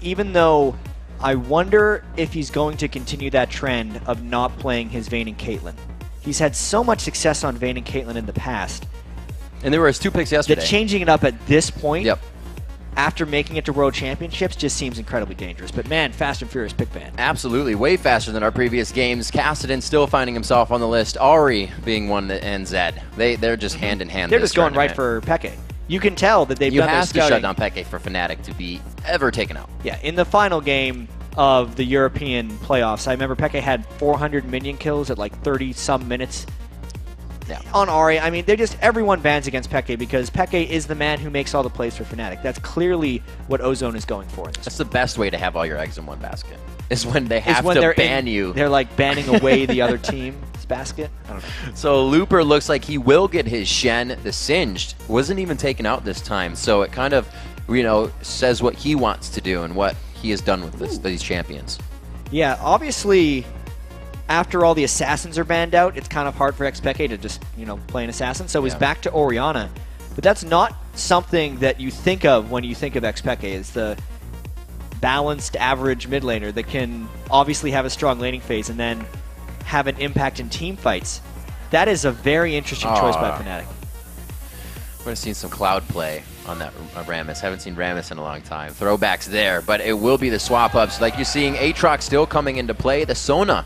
even though I wonder if he's going to continue that trend of not playing his Vayne and Caitlyn. He's had so much success on Vayne and Caitlyn in the past. And there were his 2 picks yesterday. That changing it up at this point, yep, after making it to World Championships, just seems incredibly dangerous. But man, fast and furious pick ban. Absolutely, way faster than our previous games. Cassidy still finding himself on the list. Ari being one that ends Zed. They're just hand in hand. They're just going right for Peke. You can tell that they've done their scouting. You have to shut down Peke for Fnatic to be ever taken out. Yeah, in the final game of the European playoffs, I remember Peke had 400 minion kills at like 30-some minutes. Yeah. On Ari, I mean, everyone bans against Peke because Peke is the man who makes all the plays for Fnatic. That's clearly what Ozone is going for. That's the best way to have all your eggs in one basket, is when they have to ban you. They're like banning away the other team's basket. I don't know. So Looper looks like he will get his Shen. The Singed wasn't even taken out this time, so it kind of, says what he wants to do and what he has done with these champions. Yeah, obviously, after all the assassins are banned out, it's kind of hard for Xpeke to just, play an assassin. So he's back to Orianna. But that's not something that you think of when you think of Xpeke. It's the balanced, average mid laner that can obviously have a strong laning phase and then have an impact in team fights. That is a very interesting choice by Fnatic. We're going to see some cloud play on that Rammus. Haven't seen Rammus in a long time. Throwbacks there, but it will be the swap-ups. Like you're seeing Aatrox still coming into play. The Sona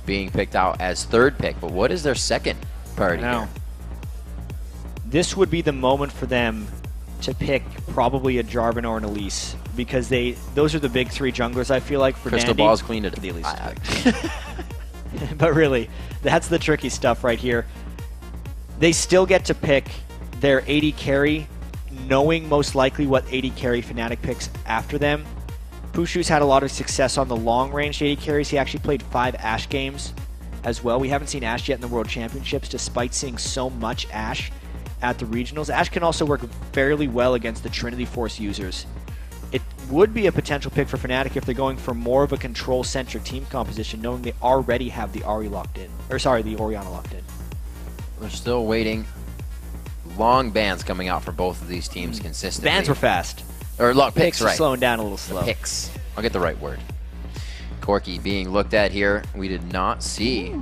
being picked out as 3rd pick, but what is their 2nd priority here? This would be the moment for them to pick probably a Jarvan or an Elise because those are the big 3 junglers, I feel like, for Crystal Dandy. Ball's cleaned it. The Elise. But really, that's the tricky stuff right here. They still get to pick their AD carry, knowing most likely what AD carry Fnatic picks after them. Pushu's had a lot of success on the long-range AD carries. He actually played 5 Ashe games as well. We haven't seen Ashe yet in the World Championships, despite seeing so much Ashe at the regionals. Ashe can also work fairly well against the Trinity Force users. It would be a potential pick for Fnatic if they're going for more of a control-centric team composition, knowing they already have the Ari locked in. Or sorry, the Orianna locked in. They're still waiting. Long bans coming out for both of these teams consistently. Bans were fast. Or picks, right. Slowing down a little slow. Picks. I'll get the right word. Corki being looked at here. We did not see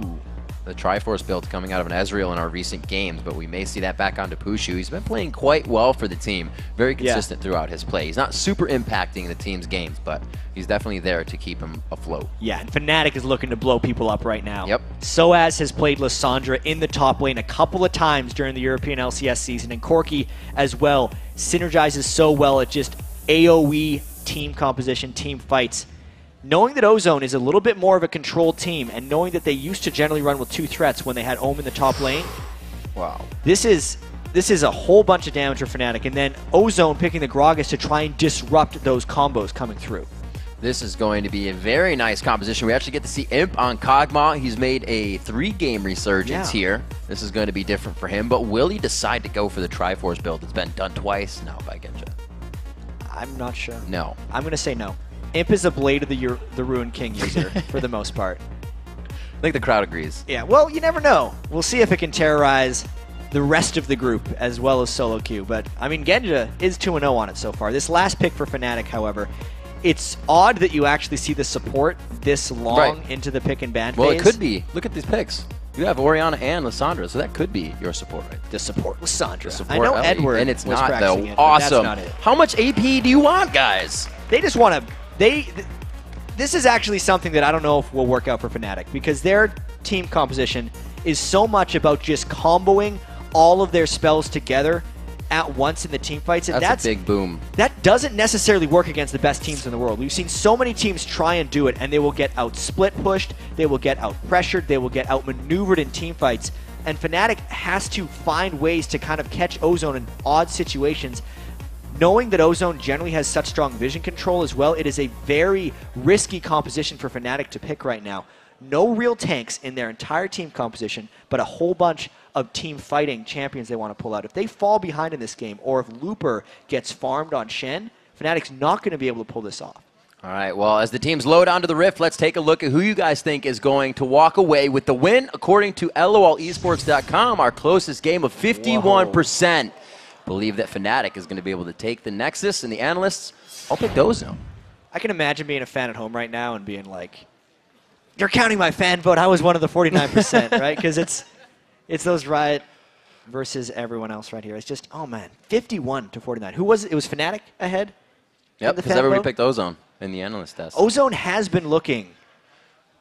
the Triforce build coming out of an Ezreal in our recent games, but we may see that back onto Pushu. He's been playing quite well for the team. Very consistent throughout his play. He's not super impacting the team's games, but he's definitely there to keep him afloat. Yeah, and Fnatic is looking to blow people up right now. Yep. Soaz has played Lissandra in the top lane a couple of times during the European LCS season, and Corki as well synergizes so well at just AoE team composition, team fights. Knowing that Ozone is a little bit more of a controlled team, and knowing that they used to generally run with 2 threats when they had Ohm in the top lane, wow, this is a whole bunch of damage for Fnatic. And then Ozone picking the Gragas to try and disrupt those combos coming through. This is going to be a very nice composition. We actually get to see Imp on Kog'Maw. He's made a 3-game resurgence here. This is going to be different for him, but will he decide to go for the Triforce build? It's been done twice now by Genja. I'm not sure. No. I'm going to say no. Imp is a Blade of the Ruined King user for the most part. I think the crowd agrees. Yeah, well, you never know. We'll see if it can terrorize the rest of the group as well as solo queue. But, I mean, Genja is 2-0 on it so far. This last pick for Fnatic, however, it's odd that you actually see the support this long into the pick and ban phase. Well, it could be. Look at these picks. You have Orianna and Lissandra, so that could be your support right there. The support Lissandra. Support I know Ellie. Edward and it's was not, though. it, awesome. That's not it. How much AP do you want, guys? They just want to... This is actually something that I don't know if will work out for Fnatic, because their team composition is so much about just comboing all of their spells together at once in the team fights. And that's a big boom. That doesn't necessarily work against the best teams in the world. We've seen so many teams try and do it, and they will get out split pushed, they will get out pressured, they will get outmaneuvered in team fights. And Fnatic has to find ways to kind of catch Ozone in odd situations. Knowing that Ozone generally has such strong vision control as well, it is a very risky composition for Fnatic to pick right now. No real tanks in their entire team composition, but a whole bunch of team fighting champions they want to pull out. If they fall behind in this game, or if Looper gets farmed on Shen, Fnatic's not going to be able to pull this off. All right, well, as the teams load onto the Rift, let's take a look at who you guys think is going to walk away with the win. According to LOLesports.com, our closest game of 51%. Believe that Fnatic is going to be able to take the Nexus, and the analysts all picked Ozone. I can imagine being a fan at home right now and being like, "You're counting my fan vote. I was one of the 49%," right? Because it's those Riot versus everyone else right here. It's just, oh man, 51 to 49. Who was it? It was Fnatic ahead. Yep, because everybody picked Ozone in the analyst test. Ozone has been looking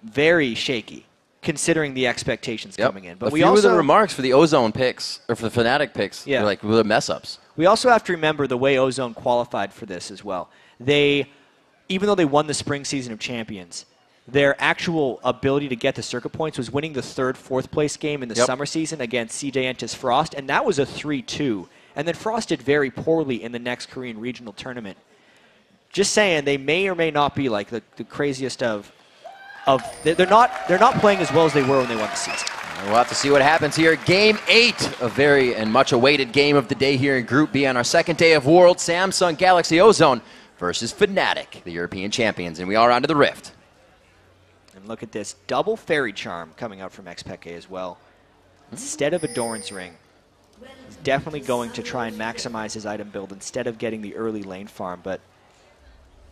very shaky, considering the expectations coming in. But a few of the remarks for the Ozone picks, or for the Fnatic picks, they're like, were mess-ups. We also have to remember the way Ozone qualified for this as well. They, even though they won the spring season of champions, their actual ability to get the circuit points was winning the third, fourth place game in the summer season against CJ Entis Frost, and that was a 3-2. And then Frost did very poorly in the next Korean regional tournament. Just saying, they may or may not be like the craziest they're not playing as well as they were when they won the season. We'll have to see what happens here. Game 8, a very and much awaited game of the day here in Group B on our second day of World. Samsung Galaxy Ozone versus Fnatic, the European champions, and we are on to the Rift. And look at this double Fairy Charm coming out from Xpeke as well. Instead of a Doran's Ring, he's definitely going to try and maximize his item build instead of getting the early lane farm, but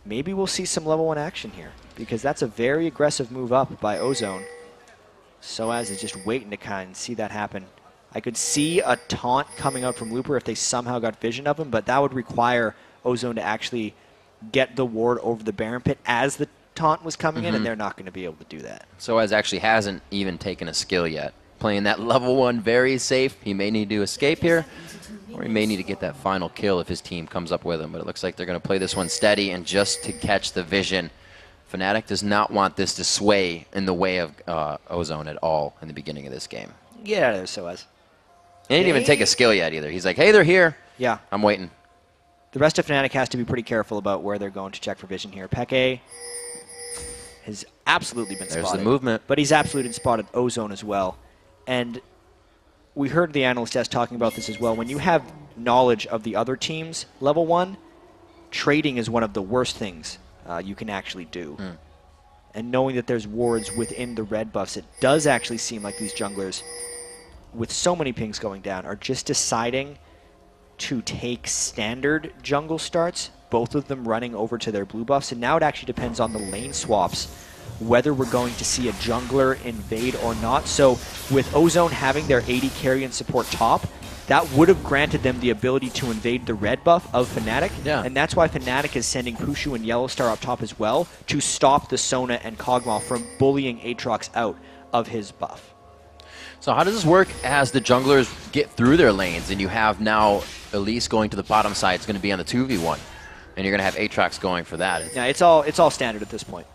maybe we'll see some level 1 action here, because that's a very aggressive move up by Ozone. Soaz is just waiting to kind of see that happen. I could see a taunt coming out from Looper if they somehow got vision of him, but that would require Ozone to actually get the ward over the Baron Pit as the taunt was coming in, and they're not going to be able to do that. Soaz actually hasn't even taken a skill yet. Playing that level 1 very safe. He may need to escape here, or he may need to get that final kill if his team comes up with him. But it looks like they're going to play this one steady and just to catch the vision. Fnatic does not want this to sway in the way of Ozone at all in the beginning of this game. Get out of there, Soaz. He didn't even take a skill yet either. He's like, hey, they're here. Yeah. I'm waiting. The rest of Fnatic has to be pretty careful about where they're going to check for vision here. Peke has absolutely been spotted. There's the movement. But he's absolutely spotted Ozone as well. And we heard the analyst test talking about this as well. When you have knowledge of the other team's level 1, trading is one of the worst things you can actually do. And knowing that there's wards within the red buffs, it does actually seem like these junglers, with so many pings going down, are just deciding to take standard jungle starts, both of them running over to their blue buffs. And now it actually depends on the lane swaps, whether we're going to see a jungler invade or not. So with Ozone having their AD carry and support top, that would have granted them the ability to invade the red buff of Fnatic. And that's why Fnatic is sending Pushu and Yellowstar up top as well, to stop the Sona and Kog'Maw from bullying Aatrox out of his buff. So how does this work as the junglers get through their lanes, and you have now Elise going to the bottom side? It's going to be on the 2v1, and you're going to have Aatrox going for that. Yeah, it's all standard at this point,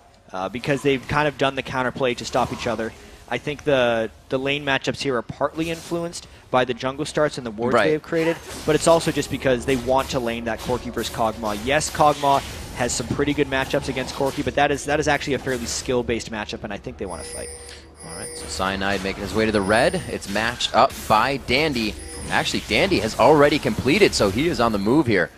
because they've kind of done the counterplay to stop each other. I think the lane matchups here are partly influenced by the jungle starts and the wards they've created, but it's also just because they want to lane that Corki versus Kog'Maw. Yes, Kog'Maw has some pretty good matchups against Corki, but that is actually a fairly skill-based matchup, and I think they want to fight. All right, so Cyanide making his way to the red. It's matched up by Dandy. Actually, Dandy has already completed, so he is on the move here.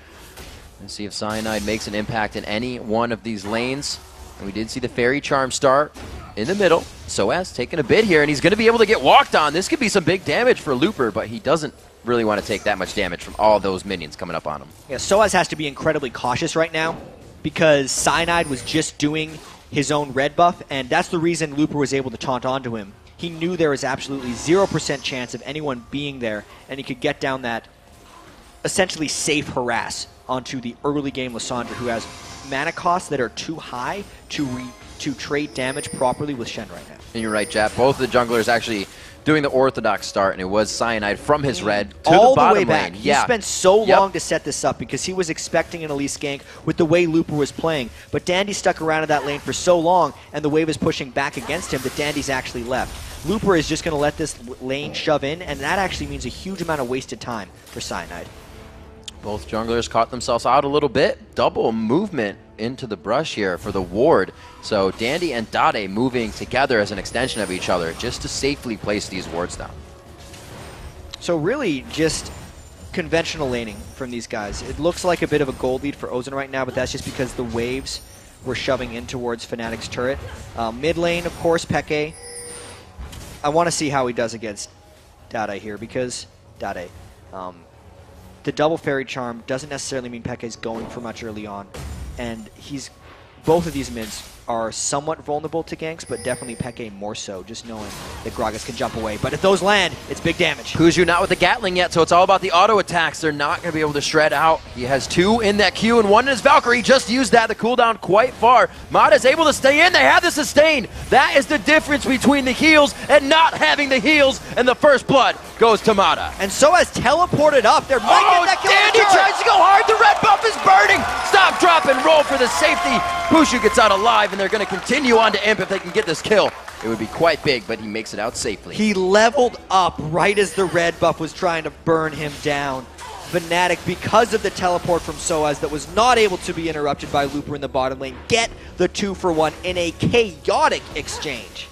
Let's see if Cyanide makes an impact in any one of these lanes. And we did see the Fairy Charm start in the middle. Soaz taking a bit here, and he's going to be able to get walked on. This could be some big damage for Looper, but he doesn't really want to take that much damage from all those minions coming up on him. Yeah, Soaz has to be incredibly cautious right now, because Cyanide was just doing his own red buff, and that's the reason Looper was able to taunt onto him. He knew there was absolutely 0% chance of anyone being there, and he could get down that essentially safe harass onto the early game Lissandra, who has mana costs that are too high to trade damage properly with Shen right now. And you're right, Jap. Both of the junglers actually doing the orthodox start, and it was Cyanide from his red to all the bottom way back. lane. He spent so long to set this up because he was expecting an Elise gank with the way Looper was playing. But Dandy stuck around in that lane for so long, and the wave is pushing back against him that Dandy's actually left. Looper is just going to let this lane shove in, and that actually means a huge amount of wasted time for Cyanide. Both junglers caught themselves out a little bit. Double movement into the brush here for the ward. So Dandy and Dade moving together as an extension of each other just to safely place these wards down. So really just conventional laning from these guys. It looks like a bit of a gold lead for Ozone right now, but that's just because the waves were shoving in towards Fnatic's turret. Mid lane, of course, Peke. I want to see how he does against Dade here, because Dade. The double Fairy Charm doesn't necessarily mean Peke's going for much early on, and he's both of these mids are somewhat vulnerable to ganks, but definitely Peke more so, just knowing that Gragas can jump away. But if those land, it's big damage. Kuju not with the Gatling yet, so it's all about the auto attacks. They're not going to be able to shred out. He has 2 in that queue and 1 in his Valkyrie. Just used that, the cooldown quite far. Mata's able to stay in. They have the sustain. That is the difference between the heals and not having the heals, and the first blood goes to Mata. And so has teleported up. There might get that kill. Dandy tries to go hard. The red buff is burning. Stop, drop, and roll for the safety. Pushu gets out alive, and they're going to continue on to Imp if they can get this kill. It would be quite big, but he makes it out safely. He leveled up right as the red buff was trying to burn him down. Fnatic, because of the teleport from Soaz that was not able to be interrupted by Looper in the bottom lane, get the 2-for-1 in a chaotic exchange.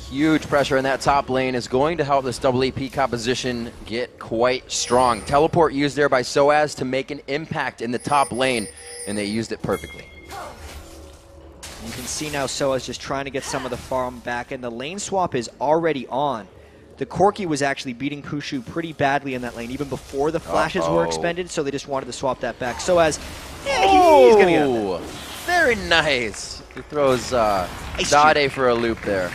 Huge pressure in that top lane is going to help this double AP composition get quite strong. Teleport used there by Soaz to make an impact in the top lane, and they used it perfectly. You can see now Soaz just trying to get some of the farm back, and the lane swap is already on. The Corki was actually beating Pushu pretty badly in that lane, even before the flashes were expended, so they just wanted to swap that back. Soaz, he's going to get it. Very nice. He throws Dade for a loop there.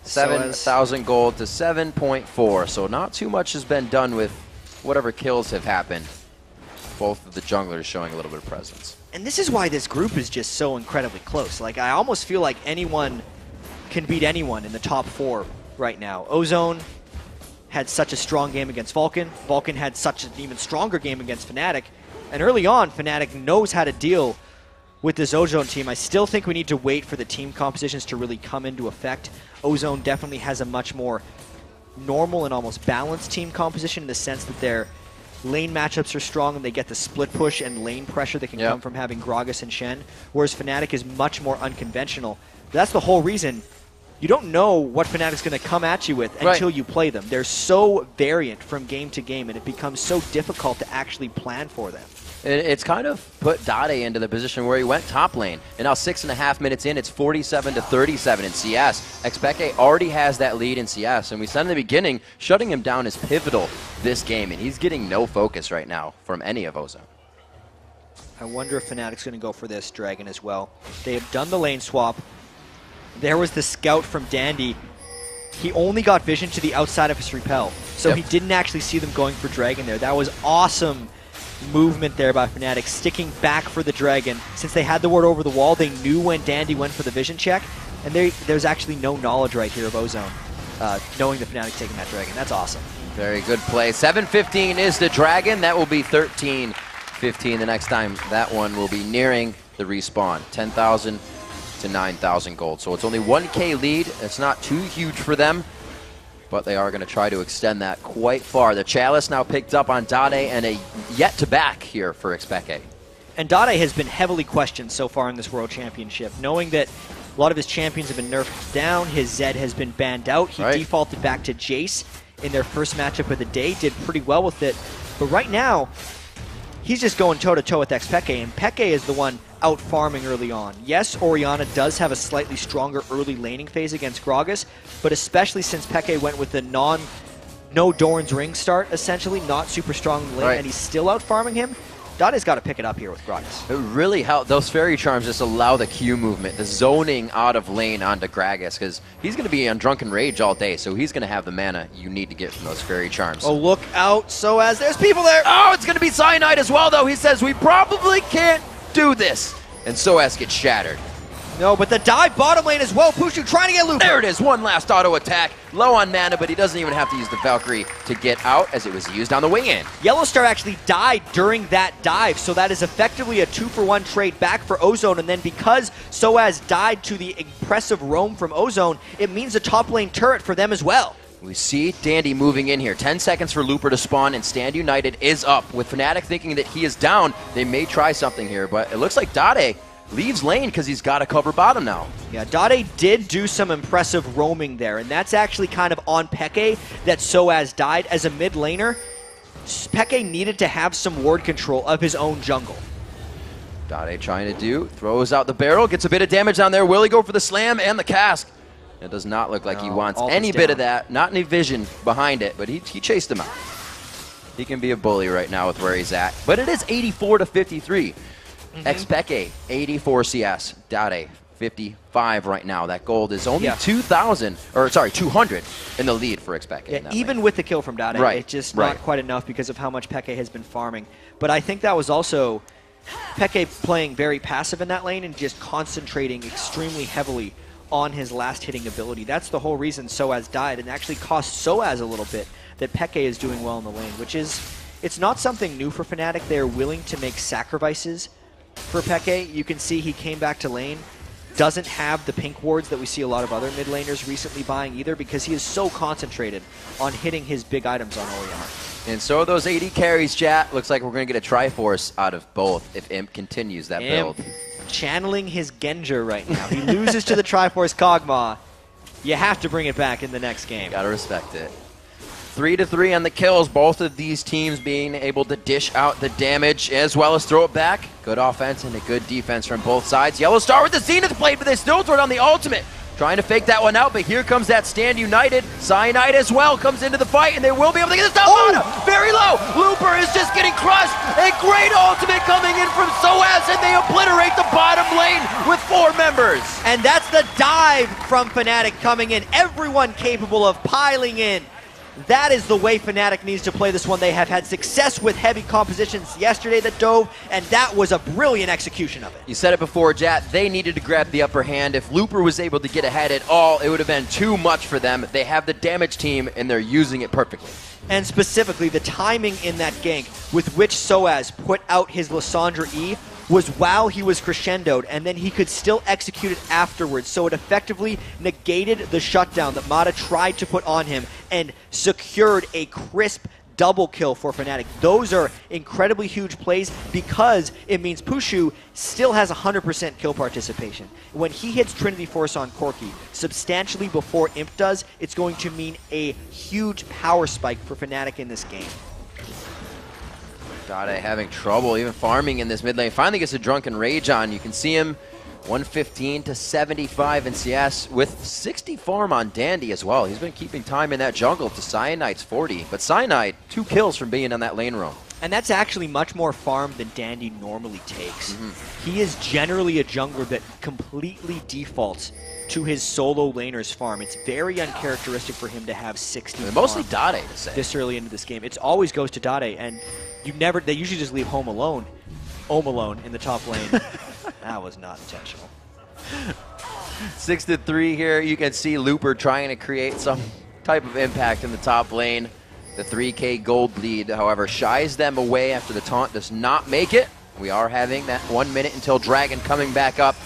7,000 gold to 7.4, so not too much has been done with whatever kills have happened. Both of the junglers showing a little bit of presence. And this is why this group is just so incredibly close. Like, I almost feel like anyone can beat anyone in the top 4 right now. Ozone had such a strong game against Vulcan. Vulcan had such an even stronger game against Fnatic. And early on, Fnatic knows how to deal with this Ozone team. I still think we need to wait for the team compositions to really come into effect. Ozone definitely has a much more normal and almost balanced team composition in the sense that their lane matchups are strong and they get the split push and lane pressure that can come from having Gragas and Shen, whereas Fnatic is much more unconventional. That's the whole reason. You don't know what Fnatic's going to come at you with until you play them. They're so variant from game to game, and it becomes so difficult to actually plan for them. It's kind of put Dade into the position where he went top lane. And now 6.5 minutes in, it's 47 to 37 in CS. Xpeke already has that lead in CS. And we said in the beginning, shutting him down is pivotal this game. And he's getting no focus right now from any of Ozone. I wonder if Fnatic's going to go for this Dragon as well. They have done the lane swap. There was the scout from Dandy. He only got vision to the outside of his repel. So he didn't actually see them going for Dragon there. That was awesome movement there by Fnatic, sticking back for the Dragon. Since they had the ward over the wall, they knew when Dandy went for the vision check, and there's actually no knowledge right here of Ozone, knowing the Fnatic taking that Dragon. That's awesome. Very good play. 7:15 is the Dragon. That will be 13:15 the next time. That one will be nearing the respawn. 10,000 to 9,000 gold. So it's only 1K lead. It's not too huge for them, but they are going to try to extend that quite far. The Chalice now picked up on Dade, and a yet to back here for Xpeke. And Dade has been heavily questioned so far in this World Championship, knowing that a lot of his champions have been nerfed down, his Zed has been banned out, he defaulted back to Jace in their first matchup of the day, did pretty well with it, but right now, he's just going toe-to-toe with Xpeke, and Peke is the one out farming early on. Yes, Orianna does have a slightly stronger early laning phase against Gragas, but especially since Peke went with the no Doran's Ring start, essentially, not super strong in the lane, and he's still out farming him, Dade's got to pick it up here with Gragas. It really helped. Those Fairy Charms just allow the Q movement, the zoning out of lane onto Gragas, because he's going to be on Drunken Rage all day, so he's going to have the mana you need to get from those Fairy Charms. Oh, look out, Soaz, there's people there! Oh, it's going to be Cyanide as well, though. He says, we probably can't do this. And Soaz gets shattered. No, but the dive bottom lane as well. Pushu trying to get Looper. There it is, one last auto attack. Low on mana, but he doesn't even have to use the Valkyrie to get out, as it was used on the wing in. Yellowstar actually died during that dive, so that is effectively a 2-for-1 trade back for Ozone, and then because Soaz died to the impressive roam from Ozone, it means a top lane turret for them as well. We see Dandy moving in here. 10 seconds for Looper to spawn, and Stand United is up. With Fnatic thinking that he is down, they may try something here, but it looks like Dade leaves lane because he's got to cover bottom now. Yeah, Dade did do some impressive roaming there, and that's actually kind of on Peke that Soaz died. As a mid laner, Peke needed to have some ward control of his own jungle. Dade trying to throws out the barrel, gets a bit of damage down there. Will he go for the slam and the cask? It does not look like he wants any bit of that. Not any vision behind it, but he chased him out. He can be a bully right now with where he's at. But it is 84 to 53. Xpeke, 84 CS. Dade, 55 right now. That gold is only 200 in the lead for Xpeke. Yeah, even with the kill from Dade, it's just not quite enough because of how much Peke has been farming. But I think that was also Peke playing very passive in that lane and just concentrating extremely heavily on his last hitting ability. That's the whole reason Soaz died, and actually cost Soaz a little bit that Peke is doing well in the lane, which is, it's not something new for Fnatic. They're willing to make sacrifices for Peke. You can see he came back to lane, doesn't have the pink wards that we see a lot of other mid laners recently buying either, because he is so concentrated on hitting his big items on Orianna. And so are those AD carries, chat. Looks like we're going to get a Triforce out of both if Imp continues that build. Channeling his Genja right now. He loses to the Triforce Kog'Maw. You have to bring it back in the next game. Gotta respect it. 3-3 on the kills. Both of these teams being able to dish out the damage as well as throw it back. Good offense and a good defense from both sides. Yellow Star with the Zenith blade, but they still throw it on the ultimate. Trying to fake that one out, but here comes that stand united. Cyanide as well comes into the fight, and they will be able to get this down. Very low. Looper is just getting crushed. A great ultimate coming in from Soaz, and they obliterate the bottom lane with 4 members. And that's the dive from Fnatic coming in. Everyone capable of piling in. That is the way Fnatic needs to play this one. They have had success with heavy compositions yesterday that dove, and that was a brilliant execution of it. You said it before, Jat. They needed to grab the upper hand. If Looper was able to get ahead at all, it would have been too much for them. They have the damage team, and they're using it perfectly. And specifically, the timing in that gank with which Soaz put out his Lissandra E was while he was crescendoed, and then he could still execute it afterwards. So it effectively negated the shutdown that Mata tried to put on him and secured a crisp double kill for Fnatic. Those are incredibly huge plays because it means Pushu still has 100% kill participation. When he hits Trinity Force on Corki substantially before Imp does, it's going to mean a huge power spike for Fnatic in this game. Dade having trouble even farming in this mid lane. Finally gets a Drunken Rage on. You can see him 115 to 75 in CS with 60 farm on Dandy as well. He's been keeping time in that jungle to Cyanide's 40. But Cyanide, 2 kills from being on that lane roam. And that's actually much more farm than Dandy normally takes. He is generally a jungler that completely defaults to his solo laner's farm. It's very uncharacteristic for him to have 60 mostly Dade to say. This early into this game. It always goes to Dade, and they usually just leave Home Alone in the top lane. That was not intentional. 6-3 here. You can see Looper trying to create some type of impact in the top lane. The 3K gold lead, however, shies them away after the taunt does not make it. We are having that 1 minute until Dragon coming back up.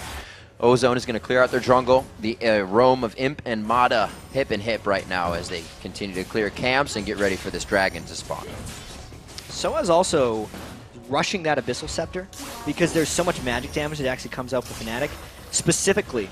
Ozone is going to clear out their jungle. The roam of Imp and Mata hip and hip right now as they continue to clear camps and get ready for this Dragon to spawn. Soaz also rushing that Abyssal Scepter because there's so much magic damage that actually comes out for Fnatic. Specifically,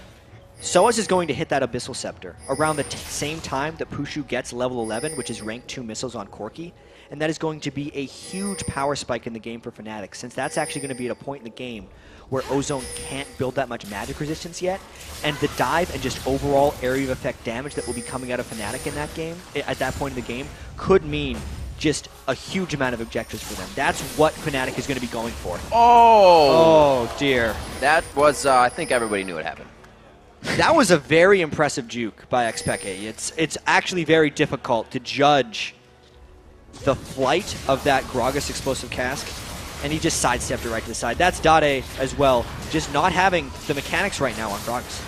Soaz is going to hit that Abyssal Scepter around the same time that Pushu gets level 11, which is rank 2 missiles on Corki, and that is going to be a huge power spike in the game for Fnatic, since that's actually going to be at a point in the game where Ozone can't build that much magic resistance yet, and the dive and just overall area of effect damage that will be coming out of Fnatic in that game, at that point in the game, could mean just a huge amount of objectives for them. That's what Fnatic is going to be going for. Oh dear. That was, I think everybody knew what happened. That was a very impressive juke by Xpeke. It's actually very difficult to judge the flight of that Gragas explosive cask, and he just sidestepped it right to the side. That's Dade as well, just not having the mechanics right now on Gragas.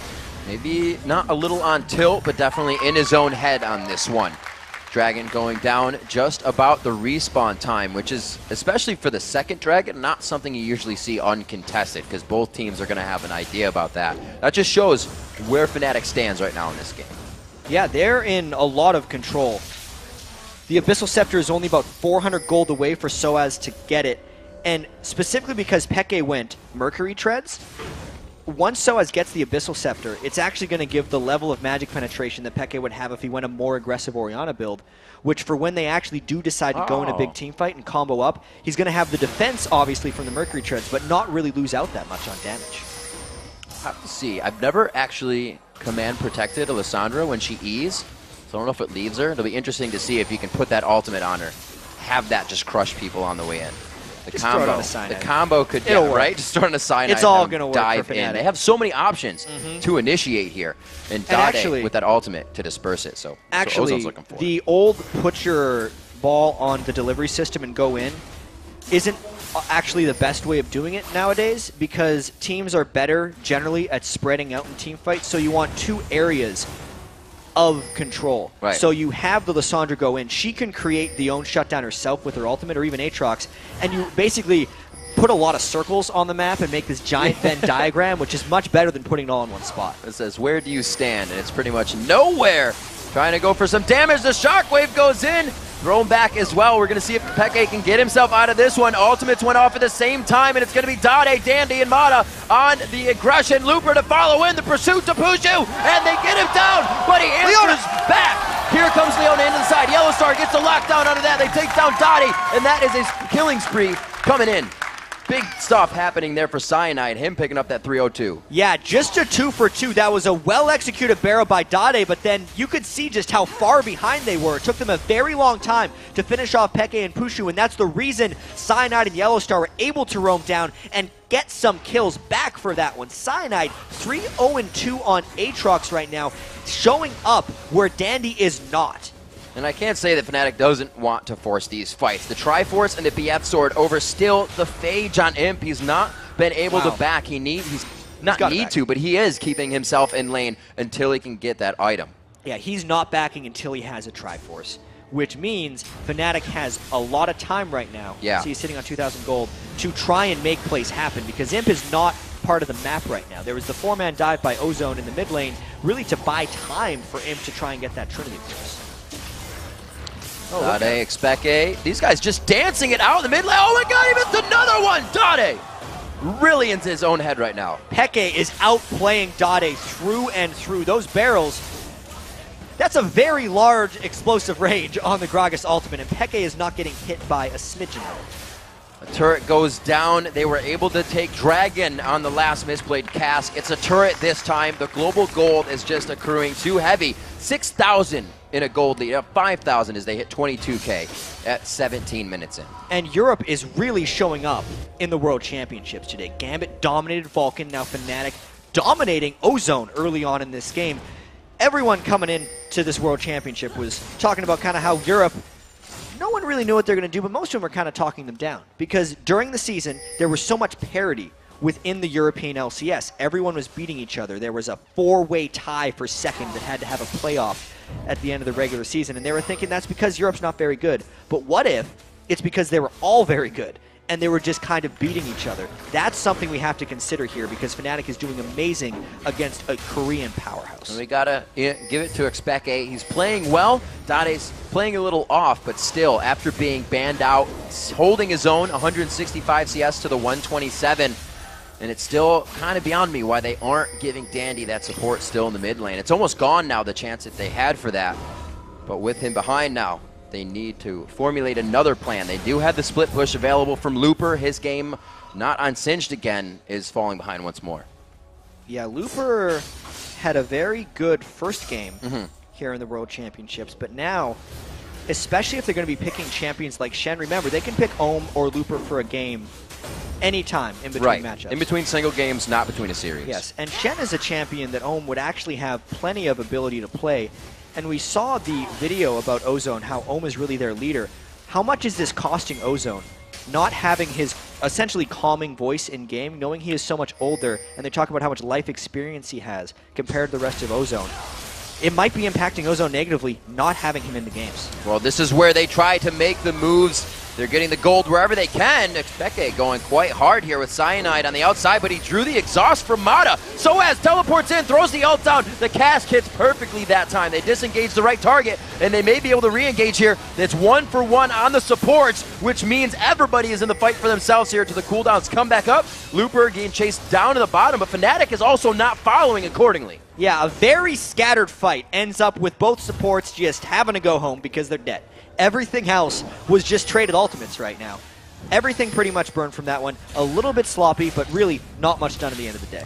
Maybe not a little on tilt, but definitely in his own head on this one. Dragon going down just about the respawn time, which is, especially for the second Dragon, not something you usually see uncontested, because both teams are going to have an idea about that. That just shows where Fnatic stands right now in this game. Yeah, they're in a lot of control. The Abyssal Scepter is only about 400 gold away for Soaz to get it, and specifically because Peke went Mercury Treads, once Soaz gets the Abyssal Scepter, it's actually going to give the level of magic penetration that Peke would have if he went a more aggressive Orianna build, which for when they actually do decide to go in a big team fight and combo up, he's going to have the defense, obviously, from the Mercury Treads, but not really lose out that much on damage. I'll have to see. I've never actually command protected Alessandra when she E's, so I don't know if it leaves her. It'll be interesting to see if you can put that ultimate on her, have that just crush people on the way in. The Just throw it combo. on a cyanide. The combo could, It'll work. right? Just throw it on a cyanide. It's all and gonna work dive for in. Fnatic. They have so many options to initiate here. And Dade actually, with that ultimate to disperse it. So that's what Ozone's looking for. The old put your ball on the delivery system and go in isn't actually the best way of doing it nowadays, because teams are better generally at spreading out in team fights, so you want two areas of control. Right. So you have the Lissandra go in. She can create the own shutdown herself with her ultimate, or even Aatrox, and you basically put a lot of circles on the map and make this giant Venn diagram, which is much better than putting it all in one spot. It says, where do you stand? And it's pretty much nowhere. Trying to go for some damage. The Shockwave goes in. Thrown back as well. We're going to see if Peke can get himself out of this one. Ultimates went off at the same time, and it's going to be Dade, Dandy, and Mata on the aggression. Looper to follow in the pursuit to Pushu, and they get him down, but he answers back. Here comes Leona into the side. Yellowstar gets the lockdown out of that. They take down Dade, and that is a killing spree coming in. Big stuff happening there for Cyanide, him picking up that 302. Yeah, just a 2 for 2. That was a well-executed barrel by Dade, but then you could see just how far behind they were. It took them a very long time to finish off Peke and Pushu, and that's the reason Cyanide and Yellowstar were able to roam down and get some kills back for that one. Cyanide 3-0-2 on Aatrox right now, showing up where Dandy is not. And I can't say that Fnatic doesn't want to force these fights. The Triforce and the BF Sword over still the Phage on Imp. He's not been able to back. He's not need to, but he is keeping himself in lane until he can get that item. Yeah, he's not backing until he has a Triforce, which means Fnatic has a lot of time right now. Yeah. So he's sitting on 2,000 gold to try and make plays happen, because Imp is not part of the map right now. There was the 4-man dive by Ozone in the mid lane, really to buy time for Imp to try and get that Trinity Force. Oh, Dade, Expeke. These guys just dancing it out in the mid lane. Oh my god, he missed another one! Dade really into his own head right now. Peke is outplaying Dade through and through. Those barrels, that's a very large explosive range on the Gragas ultimate, and Peke is not getting hit by a smidgen of it. A turret goes down. They were able to take Dragon on the last misplayed cast. It's a turret this time. The global gold is just accruing too heavy. 6,000 in a gold lead. 5,000 as they hit 22K at 17 minutes in. And Europe is really showing up in the World Championships today. Gambit dominated Vulcan, now Fnatic dominating Ozone early on in this game. Everyone coming in to this World Championship was talking about kind of how Europe, no one really knew what they're going to do, but most of them were kind of talking them down. Because during the season, there was so much parity within the European LCS. Everyone was beating each other. There was a 4-way tie for second that had to have a playoff at the end of the regular season. And they were thinking that's because Europe's not very good. But what if it's because they were all very good and they were just kind of beating each other? That's something we have to consider here, because Fnatic is doing amazing against a Korean powerhouse. And we gotta give it to Expeke. He's playing well. Dade's playing a little off, but still, after being banned out, holding his own, 165 CS to the 127. And it's still kind of beyond me why they aren't giving Dandy that support still in the mid lane. It's almost gone now, the chance that they had for that. But with him behind now, they need to formulate another plan. They do have the split push available from Looper. His game, not unsinged again, is falling behind once more. Yeah, Looper had a very good first game here in the World Championships, but now, especially if they're going to be picking champions like Shen, remember, they can pick Ohm or Looper for a game anytime in between matchups. In between single games, not between a series. Yes, and Shen is a champion that Ohm would actually have plenty of ability to play. And we saw the video about Ozone, how Ohm is really their leader. How much is this costing Ozone? Not having his essentially calming voice in game, knowing he is so much older, and they talk about how much life experience he has compared to the rest of Ozone. It might be impacting Ozone negatively, not having him in the games. Well, this is where they try to make the moves. They're getting the gold wherever they can. Expeke going quite hard here with Cyanide on the outside, but he drew the exhaust from Mata. Soaz teleports in, throws the ult down. The cast hits perfectly that time. They disengage the right target, and they may be able to re-engage here. It's 1-for-1 on the supports, which means everybody is in the fight for themselves here to the cooldowns come back up. Looper getting chased down to the bottom, but Fnatic is also not following accordingly. Yeah, a very scattered fight ends up with both supports just having to go home because they're dead. Everything else was just traded ultimates right now. Everything pretty much burned from that one. A little bit sloppy, but really not much done at the end of the day.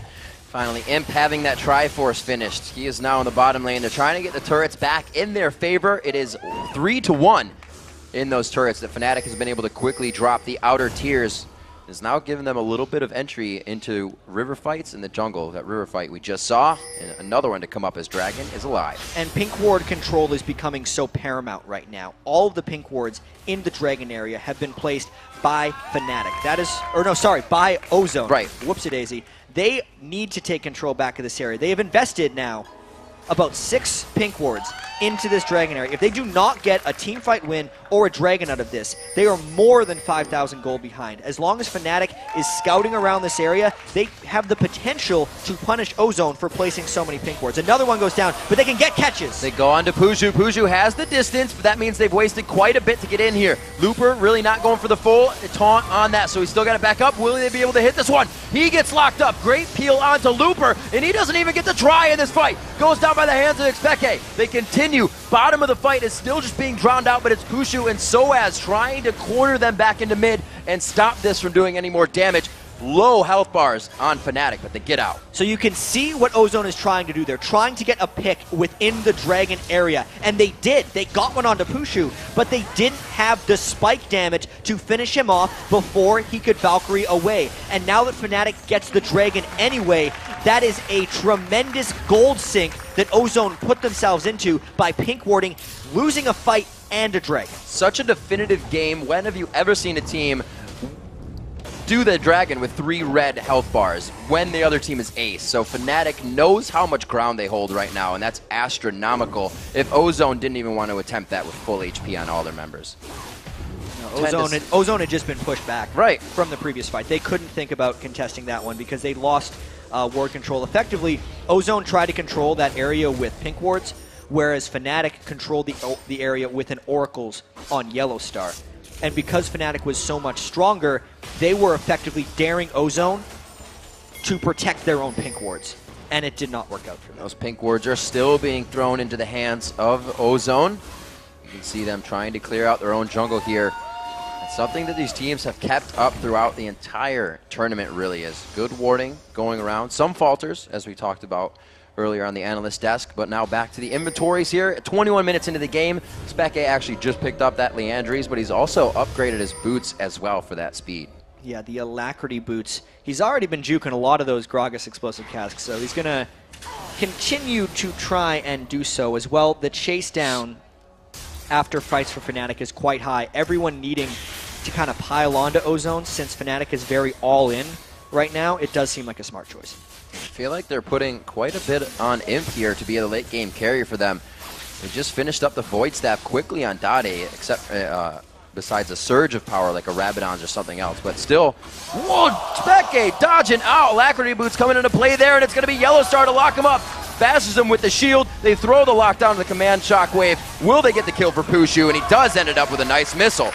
Finally, Imp having that Triforce finished. He is now in the bottom lane. They're trying to get the turrets back in their favor. It is 3-1. in those turrets that Fnatic has been able to quickly drop the outer tiers. Is now giving them a little bit of entry into river fights in the jungle. That river fight we just saw, and another one to come up as Dragon is alive. And pink ward control is becoming so paramount right now. All of the pink wards in the Dragon area have been placed by Fnatic. That is, or no, sorry, by Ozone. Right. Whoopsie-daisy. They need to take control back of this area. They have invested now about 6 pink wards into this Dragon area. If they do not get a team fight win or a Dragon out of this, they are more than 5,000 gold behind. As long as Fnatic is scouting around this area, they have the potential to punish Ozone for placing so many pink wards. Another one goes down, but they can get catches. They go on to Puju. Puju has the distance, but that means they've wasted quite a bit to get in here. Looper really not going for the full taunt on that, so he's still got to back up. Will they be able to hit this one? He gets locked up. Great peel onto Looper, and he doesn't even get to try in this fight. Goes down by the hands of Xpeke. They continue. Bottom of the fight is still just being drowned out, but it's Pushu and Soaz trying to corner them back into mid and stop this from doing any more damage. Low health bars on Fnatic, but they get out. So you can see what Ozone is trying to do. They're trying to get a pick within the Dragon area, and they did. They got one onto Pushu, but they didn't have the spike damage to finish him off before he could Valkyrie away. And now that Fnatic gets the Dragon anyway, that is a tremendous gold sink that Ozone put themselves into by pink warding, losing a fight and a Dragon. Such a definitive game. When have you ever seen a team do the Dragon with 3 red health bars when the other team is ace? So Fnatic knows how much ground they hold right now, and that's astronomical if Ozone didn't even want to attempt that with full HP on all their members. No, Ozone had just been pushed back from the previous fight. They couldn't think about contesting that one because they lost ward control. Effectively, Ozone tried to control that area with pink wards, whereas Fnatic controlled the area with an Oracles on Yellow Star. And because Fnatic was so much stronger, they were effectively daring Ozone to protect their own pink wards. And it did not work out for them. Those pink wards are still being thrown into the hands of Ozone. You can see them trying to clear out their own jungle here. It's something that these teams have kept up throughout the entire tournament, really is. Good warding going around. Some falters, as we talked about earlier on the analyst desk, but now back to the inventories here. 21 minutes into the game, Xpeke actually just picked up that Leandries, but he's also upgraded his boots as well for that speed. Yeah, the Alacrity boots. He's already been juking a lot of those Gragas explosive casks, so he's going to continue to try and do so as well. The chase down after fights for Fnatic is quite high. Everyone needing to kind of pile onto Ozone since Fnatic is very all-in right now. It does seem like a smart choice. I feel like they're putting quite a bit on Imp here to be a late game carrier for them. They just finished up the Void Staff quickly on Dade, except besides a surge of power like a Rabadon's or something else. But still, whoa, Xpeke dodging out. Alacrity boots coming into play there, and it's going to be Yellow Star to lock him up. Bashes him with the shield. They throw the lockdown to the command shockwave. Will they get the kill for Pushu? And he does end it up with a nice missile.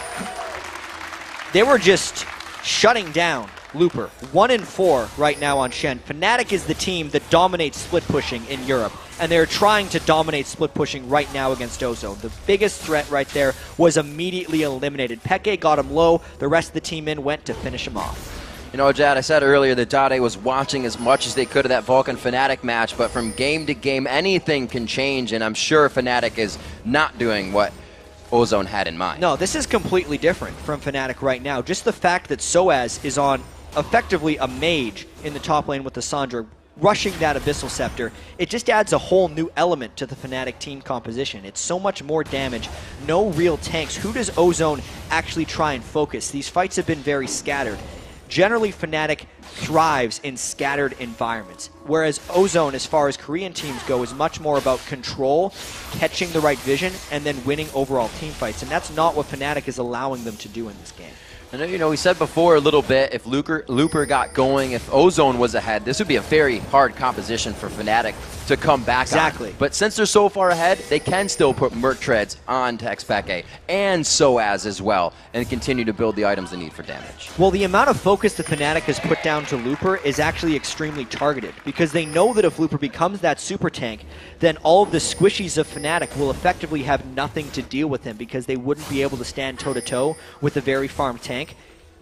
They were just shutting down Looper. 1-4 right now on Shen. Fnatic is the team that dominates split pushing in Europe, and they're trying to dominate split pushing right now against Ozone. The biggest threat right there was immediately eliminated. Peke got him low. The rest of the team went to finish him off. You know, Jad, I said earlier that Dade was watching as much as they could of that Vulcan Fnatic match, but from game to game, anything can change, and I'm sure Fnatic is not doing what Ozone had in mind. No, this is completely different from Fnatic right now. Just the fact that Soaz is on effectively a mage in the top lane with the Sandra, rushing that Abyssal Scepter, it just adds a whole new element to the Fnatic team composition. It's so much more damage, no real tanks. Who does Ozone actually try and focus? These fights have been very scattered. Generally, Fnatic thrives in scattered environments, whereas Ozone, as far as Korean teams go, is much more about control, catching the right vision, and then winning overall team fights. And that's not what Fnatic is allowing them to do in this game. And you know, we said before a little bit, if Looper got going, if Ozone was ahead, this would be a very hard composition for Fnatic to come back exactly. on. But since they're so far ahead, they can still put Merc Treads on Xpeke and Soaz as well, and continue to build the items they need for damage. Well, the amount of focus that Fnatic has put down to Looper is actually extremely targeted, because they know that if Looper becomes that super tank, then all of the squishies of Fnatic will effectively have nothing to deal with him, because they wouldn't be able to stand toe-to-toe with a very farm tank.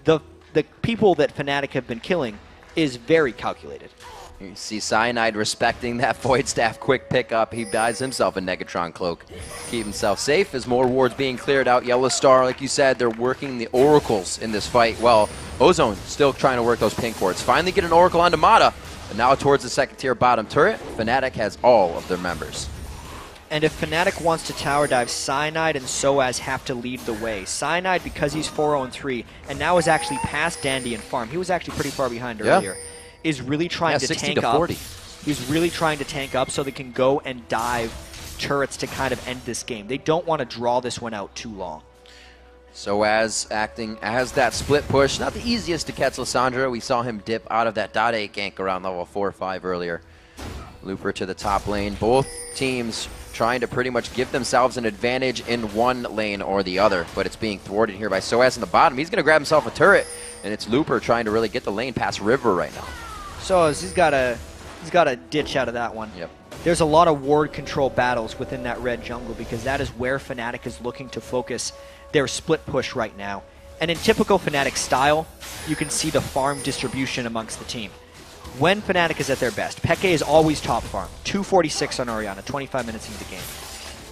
The people that Fnatic have been killing is very calculated. You see Cyanide respecting that Void Staff quick pickup. He buys himself a Negatron Cloak. Keep himself safe as more wards being cleared out. Yellow Star, like you said, they're working the Oracles in this fight. Well, Ozone still trying to work those pink wards. Finally get an Oracle onto Mata, but now towards the second tier bottom turret, Fnatic has all of their members. And if Fnatic wants to tower dive, Cyanide and Soaz have to lead the way. Cyanide, because he's 4-0-3, and now is actually past Dandy and Farm. He was actually pretty far behind earlier. Is really trying to tank up. He's really trying to tank up so they can go and dive turrets to kind of end this game. They don't want to draw this one out too long. Soaz acting as that split push. Not the easiest to catch Lissandra. We saw him dip out of that .8 gank around level 4 or 5 earlier. Looper to the top lane. Both teams trying to pretty much give themselves an advantage in one lane or the other, but it's being thwarted here by Soaz in the bottom. He's going to grab himself a turret, and it's Looper trying to really get the lane past River right now. So he's got a ditch out of that one. Yep. There's a lot of ward control battles within that red jungle because that is where Fnatic is looking to focus their split push right now. And in typical Fnatic style, you can see the farm distribution amongst the team. When Fnatic is at their best, Peke is always top farm, 246 on Orianna, 25 minutes into the game.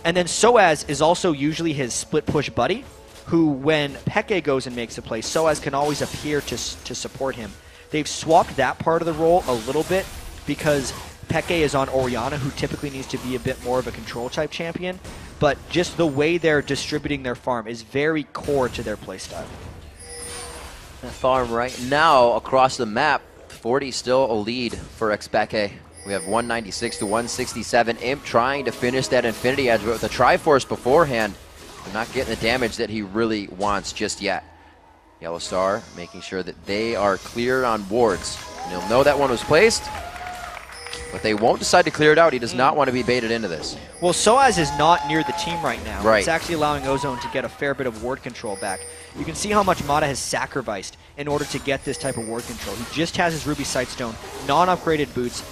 And then Soaz is also usually his split push buddy, who when Peke goes and makes a play, Soaz can always appear to support him. They've swapped that part of the role a little bit because Peke is on Orianna, who typically needs to be a bit more of a control type champion, but just the way they're distributing their farm is very core to their playstyle. That farm right now across the map, 40 still a lead for Xpeke. We have 196 to 167. Imp trying to finish that Infinity Edge, but with the Triforce beforehand, not getting the damage that he really wants just yet. Yellow Star making sure that they are cleared on wards. And he'll know that one was placed, but they won't decide to clear it out. He does not want to be baited into this. Well, Soaz is not near the team right now. Right. It's actually allowing Ozone to get a fair bit of ward control back. You can see how much Mata has sacrificed in order to get this type of ward control. He just has his Ruby Sightstone, non-upgraded boots,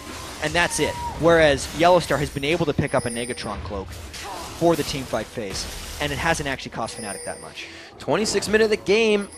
and that's it. Whereas Yellow Star has been able to pick up a Negatron Cloak for the teamfight phase, and it hasn't actually cost Fnatic that much. 26 minutes of the game.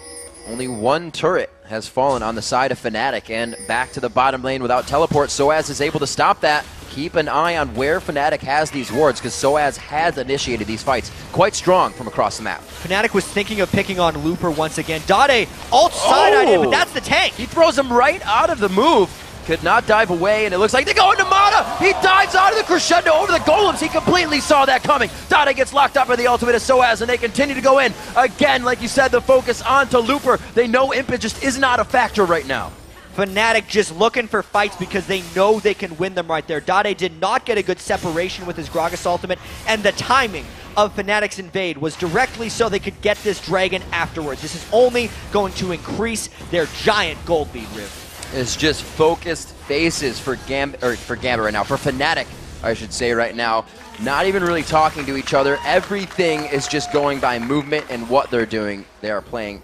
Only one turret has fallen on the side of Fnatic, and back to the bottom lane without teleport. Soaz is able to stop that. Keep an eye on where Fnatic has these wards, because Soaz has initiated these fights quite strong from across the map. Fnatic was thinking of picking on Looper once again. Dade ult side-eyed him, but that's the tank. He throws him right out of the move. Could not dive away, and it looks like they go into Mata. He dives out of the crescendo over the golems. He completely saw that coming. Dade gets locked up by the ultimate of Soaz, and they continue to go in. Again, like you said, the focus onto Looper. They know Imp just is not a factor right now. Fnatic just looking for fights because they know they can win them right there. Dade did not get a good separation with his Gragas ultimate, and the timing of Fnatic's invade was directly so they could get this dragon afterwards. This is only going to increase their giant gold lead, Riv. It's just focused faces for Gambit right now, for Fnatic, I should say right now. Not even really talking to each other. Everything is just going by movement and what they're doing. They are playing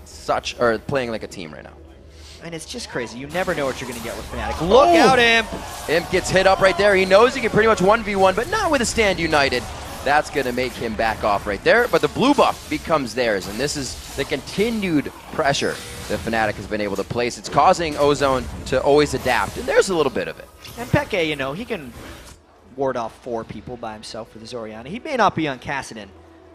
playing like a team right now. And it's just crazy. You never know what you're going to get with Fnatic. Look out, Imp! Imp gets hit up right there. He knows he can pretty much 1v1, but not with a Stand United. That's going to make him back off right there. But the blue buff becomes theirs, and this is the continued pressure that Fnatic has been able to place. It's causing Ozone to always adapt, and there's a little bit of it. And Peke, you know, he can ward off 4 people by himself with his Orianna. He may not be on Kassadin,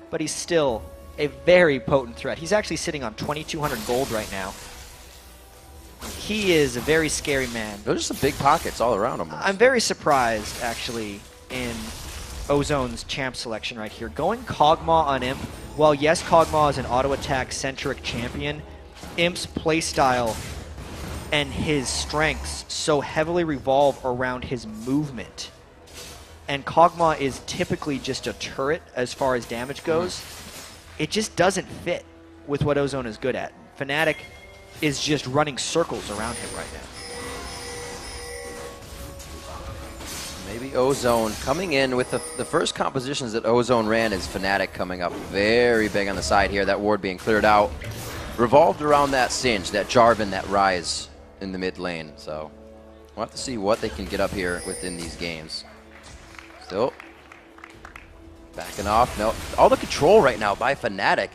but he's still a very potent threat. He's actually sitting on 2,200 gold right now. He is a very scary man. Those are some big pockets all around him. I'm very surprised, actually, in Ozone's champ selection right here. Going Kog'Maw on Imp, while yes, Kog'Maw is an auto-attack-centric champion, Imp's playstyle and his strengths so heavily revolve around his movement. And Kog'Maw is typically just a turret as far as damage goes. It just doesn't fit with what Ozone is good at. Fnatic is just running circles around him right now. Maybe Ozone coming in with the first compositions that Ozone ran is Fnatic coming up very big on the side here. That ward being cleared out. Revolved around that Singe, that Jarvan, that Rise in the mid lane. So we'll have to see what they can get up here within these games. Still backing off. No, all the control right now by Fnatic.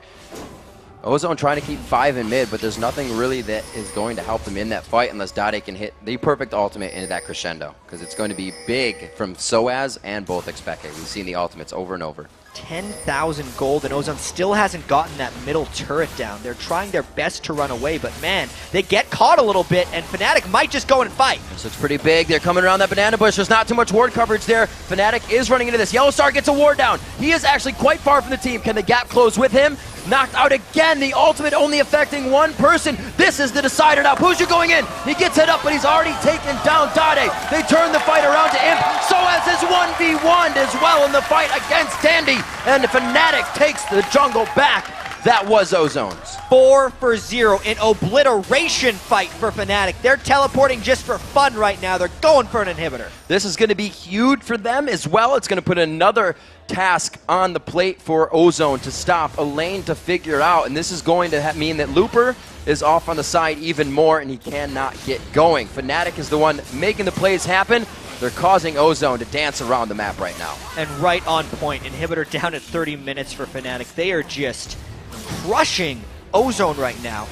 Ozone trying to keep 5 in mid, but there's nothing really that is going to help them in that fight unless Dade can hit the perfect ultimate into that crescendo, because it's going to be big from Soaz and both Expeke. We've seen the ultimates over and over. 10,000 gold, and Ozone still hasn't gotten that middle turret down. They're trying their best to run away, but man, they get caught a little bit, and Fnatic might just go and fight. This looks pretty big. They're coming around that banana bush. There's not too much ward coverage there. Fnatic is running into this. Yellow Star gets a ward down. He is actually quite far from the team. Can the gap close with him? Knocked out again. The ultimate only affecting one person. This is the decider now. Pushu going in. He gets hit up, but he's already taken down Dade. They turn the fight around to Imp. Soaz is 1v1'd as well in the fight against Dandy. And Fnatic takes the jungle back. That was Ozone's. 4 for 0 in obliteration fight for Fnatic. They're teleporting just for fun right now. They're going for an inhibitor. This is going to be huge for them as well. It's going to put another task on the plate for Ozone to stop a lane to figure out, and this is going to mean that Looper is off on the side even more, and he cannot get going. Fnatic is the one making the plays happen. They're causing Ozone to dance around the map right now. And right on point. Inhibitor down at 30 minutes for Fnatic. They are just crushing Ozone right now.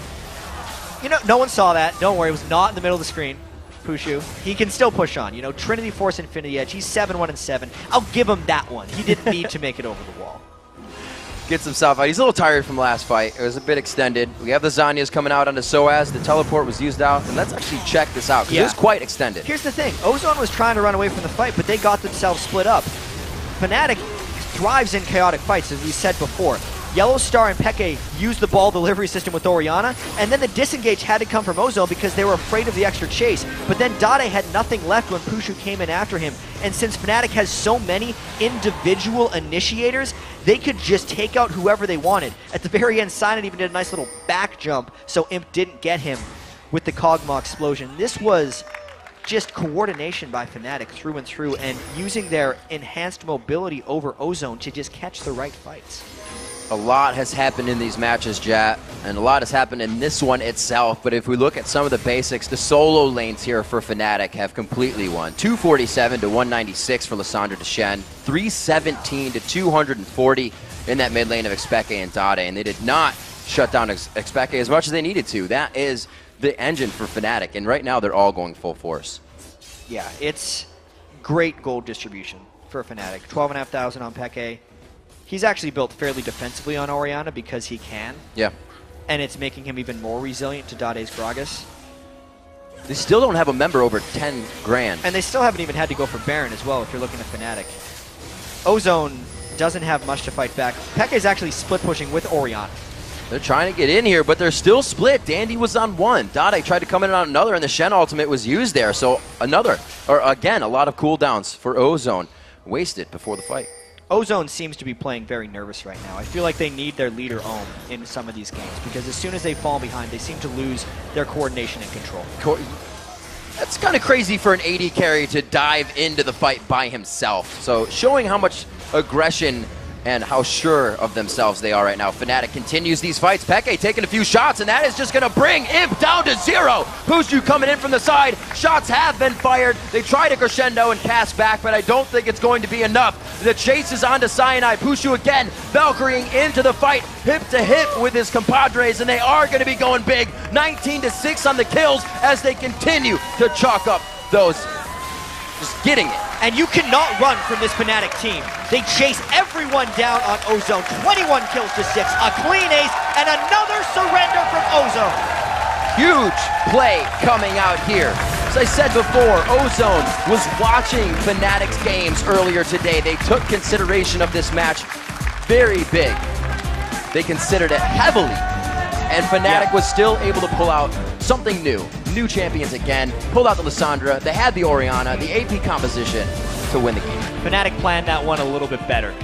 You know, no one saw that. Don't worry, it was not in the middle of the screen. Pushu, he can still push on. You know, Trinity Force Infinity Edge, he's 7-1-7. I'll give him that one. He didn't need to make it over the wall. Gets himself out. He's a little tired from last fight. It was a bit extended. We have the Zanyas coming out onto Soaz. The teleport was used out. And let's actually check this out, because it was quite extended. Here's the thing. Ozone was trying to run away from the fight, but they got themselves split up. Fnatic thrives in chaotic fights, as we said before. Yellow Star and Peke used the ball delivery system with Orianna, and then the disengage had to come from Ozone because they were afraid of the extra chase. But then Dade had nothing left when Pushu came in after him, and since Fnatic has so many individual initiators, they could just take out whoever they wanted. At the very end, Cyanide even did a nice little back jump, so Imp didn't get him with the Kog'Maw explosion. This was just coordination by Fnatic through and through, and using their enhanced mobility over Ozone to just catch the right fights. A lot has happened in these matches, Jat, and a lot has happened in this one itself, but if we look at some of the basics, the solo lanes here for Fnatic have completely won. 247 to 196 for Lissandra Deshen, 317 to 240 in that mid lane of Expeke and Dade, and they did not shut down Expeke as much as they needed to. That is the engine for Fnatic, and right now they're all going full force. Yeah, it's great gold distribution for Fnatic. 12,500 on Peke. He's actually built fairly defensively on Orianna because he can. Yeah. And it's making him even more resilient to Dade's Gragas. They still don't have a member over 10 grand. And they still haven't even had to go for Baron as well if you're looking at Fnatic. Ozone doesn't have much to fight back. Peke's actually split pushing with Orianna. They're trying to get in here, but they're still split. Dandy was on one. Dade tried to come in on another, and the Shen ultimate was used there. So again, a lot of cooldowns for Ozone. Wasted before the fight. Ozone seems to be playing very nervous right now. I feel like they need their leader Ohm in some of these games, because as soon as they fall behind, they seem to lose their coordination and control. That's kind of crazy for an AD carry to dive into the fight by himself. So showing how much aggression and how sure of themselves they are right now. Fnatic continues these fights. Peke taking a few shots, and that is just going to bring Imp down to 0. Pushu coming in from the side. Shots have been fired. They try to crescendo and pass back, but I don't think it's going to be enough. The chase is on to Cyanide. Pushu again, Valkyrieing into the fight, hip to hip with his compadres, and they are going to be going big. 19-6 on the kills as they continue to chalk up those. Just getting it. And you cannot run from this Fnatic team. They chase everyone down on Ozone. 21 kills to 6, a clean ace, and another surrender from Ozone. Huge play coming out here. As I said before, Ozone was watching Fnatic's games earlier today. They took consideration of this match very big. They considered it heavily. And Fnatic was still able to pull out something new. New champions again, pulled out the Lissandra, they had the Orianna, the AP composition to win the game. Fnatic planned that one a little bit better.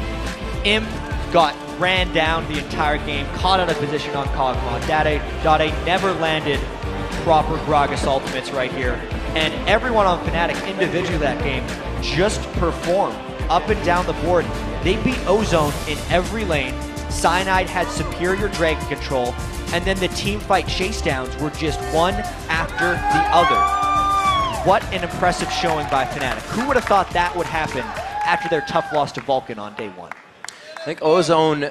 Imp got ran down the entire game, caught out of position on Kog'Maw. Dade never landed proper Gragas ultimates right here. And everyone on Fnatic individually that game just performed up and down the board. They beat Ozone in every lane. Cyanide had superior dragon control, and then the team fight chasedowns were just one after the other. What an impressive showing by Fnatic. Who would have thought that would happen after their tough loss to Vulcan on day one? I think Ozone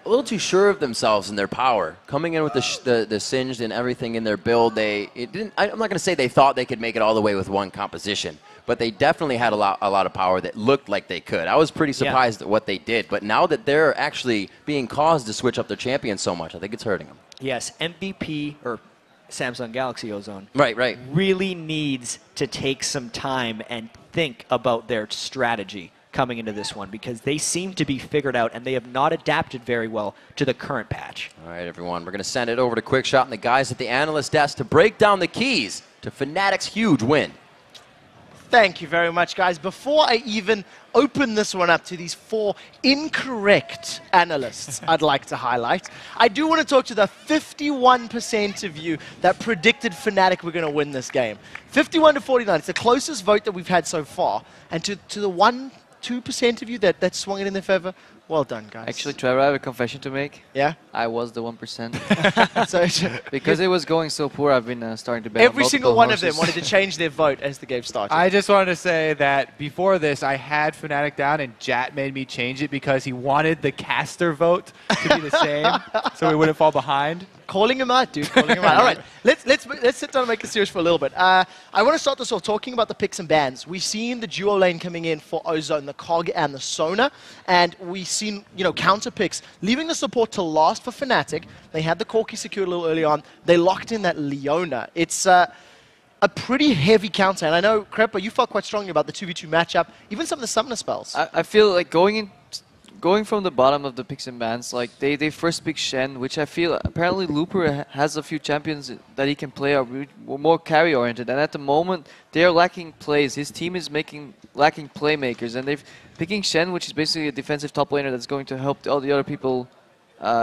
little too sure of themselves and their power. Coming in with the singed and everything in their build, I'm not going to say they thought they could make it all the way with one composition, but they definitely had a lot of power that looked like they could. I was pretty surprised at what they did, but now that they're actually being caused to switch up their champion so much, I think it's hurting them. Yes, MVP, or Samsung Galaxy Ozone, right, really needs to take some time and think about their strategy coming into this one, because they seem to be figured out and they have not adapted very well to the current patch. All right, everyone, we're going to send it over to Quickshot and the guys at the analyst desk to break down the keys to Fnatic's huge win. Thank you very much, guys. Before I even open this one up to these 4 incorrect analysts I'd like to highlight, I do want to talk to the 51% of you that predicted Fnatic were going to win this game. 51 to 49. It's the closest vote that we've had so far. And to the 2% of you that swung it in their favor, well done, guys. Actually, Trevor, I have a confession to make. Yeah? I was the 1%. Because it was going so poor, I've been starting to bet Every single one of them wanted to change their vote as the game started. I just wanted to say that before this, I had Fnatic down, and Jat made me change it because he wanted the caster vote to be the same, so we wouldn't fall behind. Calling him out, dude. Calling him out. All right, let's sit down and make it serious for a little bit. I want to start this off talking about the picks and bans. We've seen the duo lane coming in for Ozone, the Cog and the Sona, and we've seen counter picks, leaving the support to last for Fnatic. They had the Corki secured a little early on. They locked in that Leona. It's a pretty heavy counter, and I know, Crepa, you felt quite strongly about the 2v2 matchup, even some of the summoner spells. I feel like going from the bottom of the picks and bans, like they first pick Shen, which I feel apparently Looper has a few champions that he can play are more carry oriented, and at the moment they are lacking plays. His team is lacking playmakers, and they're picking Shen, which is basically a defensive top laner that's going to help all the other people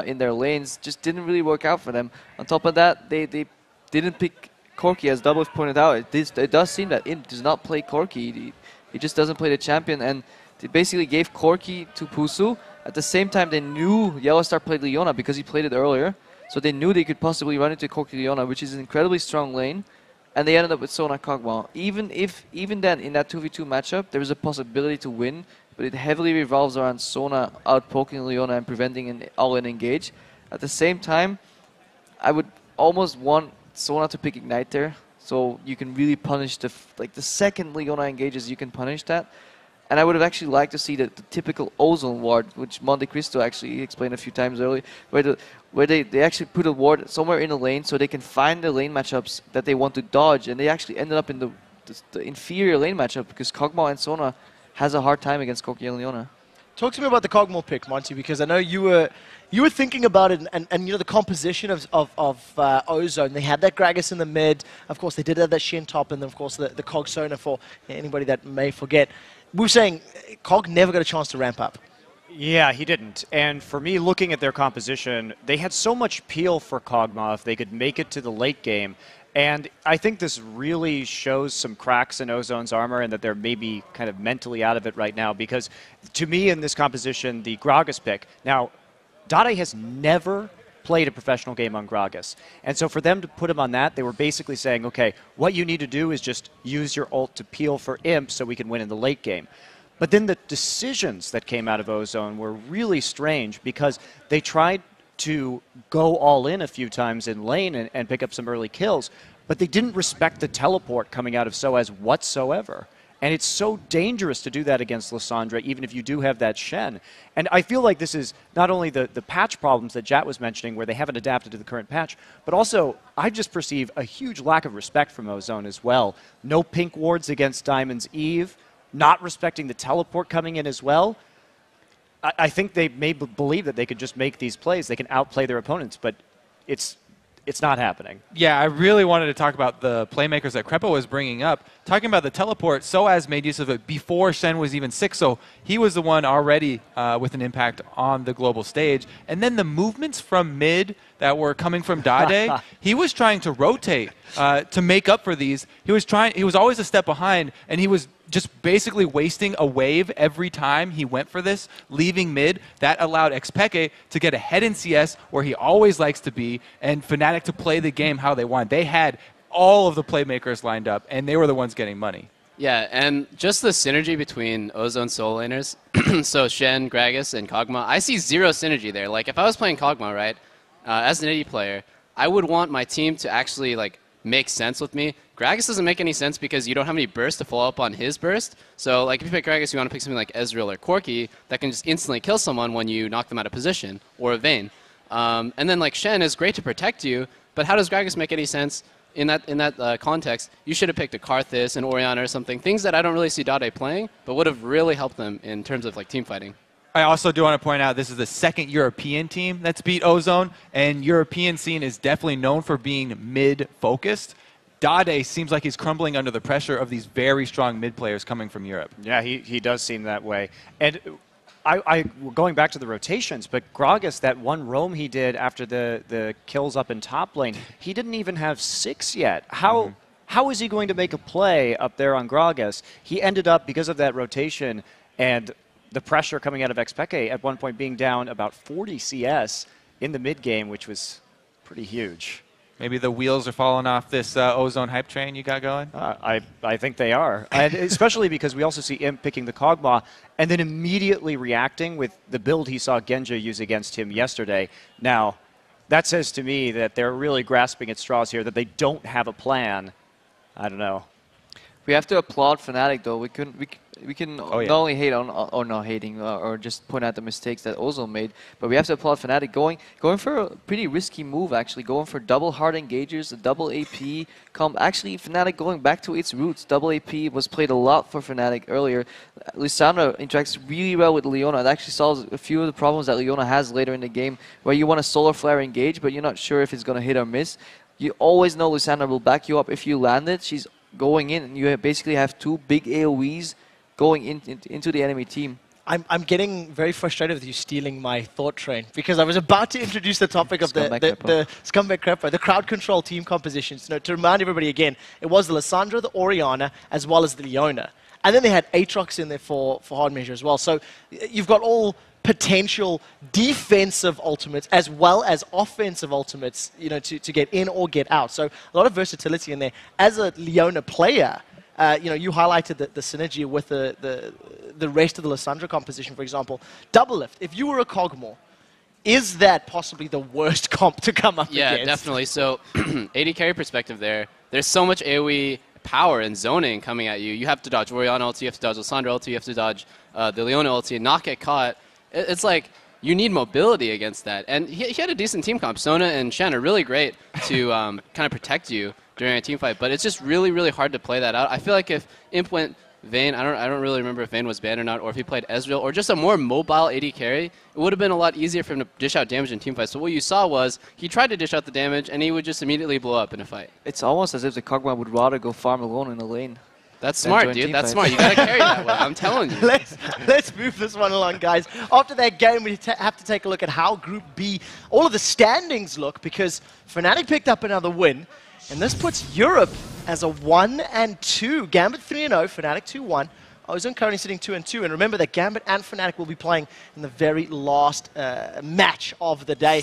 in their lanes. Just didn't really work out for them. On top of that, they didn't pick Corki, as Double pointed out. It does seem that Imp does not play Corki. He just doesn't play the champion, and they basically gave Corki to Pusu. At the same time, they knew Yellowstar played Leona because he played it earlier. So they knew they could possibly run into Corki Leona, which is an incredibly strong lane. And they ended up with Sona Kog'Maw. Even then, in that 2v2 matchup, there was a possibility to win, but it heavily revolves around Sona outpoking Leona and preventing an all-in engage. At the same time, I would almost want Sona to pick Ignite there, so you can really punish the second Leona engages, you can punish that. And I would have actually liked to see the typical Ozone ward, which Monte Cristo actually explained a few times earlier, where they actually put a ward somewhere in the lane so they can find the lane matchups that they want to dodge. And they actually ended up in the inferior lane matchup because Kog'Maw and Sona has a hard time against Corki and Leona. Talk to me about the Kog'Maw pick, Monty, because I know you were thinking about it, and the composition of Ozone. They had that Gragas in the mid. Of course, they did have that Shen top, and then, of course, the Cog Sona for anybody that may forget. We were saying Cog never got a chance to ramp up. Yeah, he didn't. And for me, looking at their composition, they had so much peel for Kog'Maw if they could make it to the late game. And I think this really shows some cracks in Ozone's armor and that they're maybe kind of mentally out of it right now. Because to me, in this composition, the Gragas pick, now, Dade has never played a professional game on Gragas. And so for them to put him on that, they were basically saying, okay, what you need to do is just use your ult to peel for Imp so we can win in the late game. But then the decisions that came out of Ozone were really strange because they tried to go all in a few times in lane and pick up some early kills, but they didn't respect the teleport coming out of SOAS whatsoever. And it's so dangerous to do that against Lissandra, even if you do have that Shen. And I feel like this is not only the patch problems that Jat was mentioning, where they haven't adapted to the current patch, but also I just perceive a huge lack of respect from Ozone as well. No pink wards against Diamond's Eve, not respecting the teleport coming in as well. I think they may believe that they could just make these plays. They can outplay their opponents, but it's not happening. Yeah, I really wanted to talk about the playmakers that Crepa was bringing up. Talking about the teleport, SOAS made use of it before Shen was even 6, so he was the one already with an impact on the global stage. And then the movements from mid that were coming from Dade, he was trying to rotate to make up for these. He was always a step behind, and he was just basically wasting a wave every time he went for this, leaving mid. That allowed Xpeke to get ahead in CS, where he always likes to be, and Fnatic to play the game how they want. They had all of the playmakers lined up, and they were the ones getting money. Yeah, and just the synergy between Ozone solo laners, so Shen, Gragas, and Kog'Maw, I see zero synergy there. Like, if I was playing Kog'Maw, right, as an AD player, I would want my team to actually, like, make sense with me. Gragas doesn't make any sense because you don't have any burst to follow up on his burst. So, like, if you pick Gragas, you want to pick something like Ezreal or Corki that can just instantly kill someone when you knock them out of position, or a Vayne. And then, like, Shen is great to protect you, but how does Gragas make any sense? In that context, you should have picked a Karthus, an Orianna, or something. Things that I don't really see Dade playing, but would have really helped them in terms of like team fighting. I also do want to point out this is the second European team that's beat Ozone, and European scene is definitely known for being mid-focused. Dade seems like he's crumbling under the pressure of these very strong mid players coming from Europe. Yeah, he does seem that way. And going back to the rotations, but Gragas, that one roam he did after the kills up in top lane, he didn't even have 6 yet. How is he going to make a play up there on Gragas? He ended up, because of that rotation and the pressure coming out of Xpeke, at one point being down about 40 CS in the mid game, which was pretty huge. Maybe the wheels are falling off this Ozone hype train you got going? I think they are. And especially because we also see Imp picking the Kog'Maw and then immediately reacting with the build he saw Genja use against him yesterday. Now, that says to me that they're really grasping at straws here, that they don't have a plan. I don't know. We have to applaud Fnatic though. We can not only hate on or not hating or just point out the mistakes that Ozone made, but we have to applaud Fnatic going for a pretty risky move actually, going for double hard engagers, a double AP. Actually, Fnatic going back to its roots. Double AP was played a lot for Fnatic earlier. Lissandra interacts really well with Leona. It actually solves a few of the problems that Leona has later in the game, where you want a solar flare engage, but you're not sure if it's going to hit or miss. You always know Lissandra will back you up. If you land it, she's going in, and you basically have 2 big AoEs going into the enemy team. I'm getting very frustrated with you stealing my thought train, because I was about to introduce the topic of the Scumbag Creeper, the crowd control team compositions. To remind everybody again, it was the Lissandra, the Orianna, as well as the Leona. And then they had Aatrox in there for hard measure as well. So you've got all potential defensive ultimates as well as offensive ultimates, to get in or get out. So a lot of versatility in there. As a Leona player, you highlighted the synergy with the rest of the Lissandra composition, for example. Double lift. If you were a Kog'Maw, is that possibly the worst comp to come up against? Yeah, definitely. So AD carry perspective there's so much AoE power and zoning coming at you. You have to dodge Orianna ulti, you have to dodge Lissandra ulti, you have to dodge the Leona ulti and not get caught. It's like you need mobility against that. And he had a decent team comp. Sona and Shen are really great to kind of protect you during a team fight, but it's just really, really hard to play that out. I feel like if Imp went Vayne, I don't really remember if Vayne was banned or not, or if he played Ezreal, or just a more mobile AD carry, it would have been a lot easier for him to dish out damage in team fights. So what you saw was he tried to dish out the damage, and he would just immediately blow up in a fight. It's almost as if the Kog'Maw would rather go farm alone in the lane. That's smart, dude. That's smart. You gotta carry that way. I'm telling you. Let's move this one along, guys. After that game, we have to take a look at how Group B, all of the standings look, because Fnatic picked up another win, and this puts Europe as a 1-2. Gambit 3-0, Fnatic 2-1. Ozone currently sitting 2-2, and remember that Gambit and Fnatic will be playing in the very last match of the day.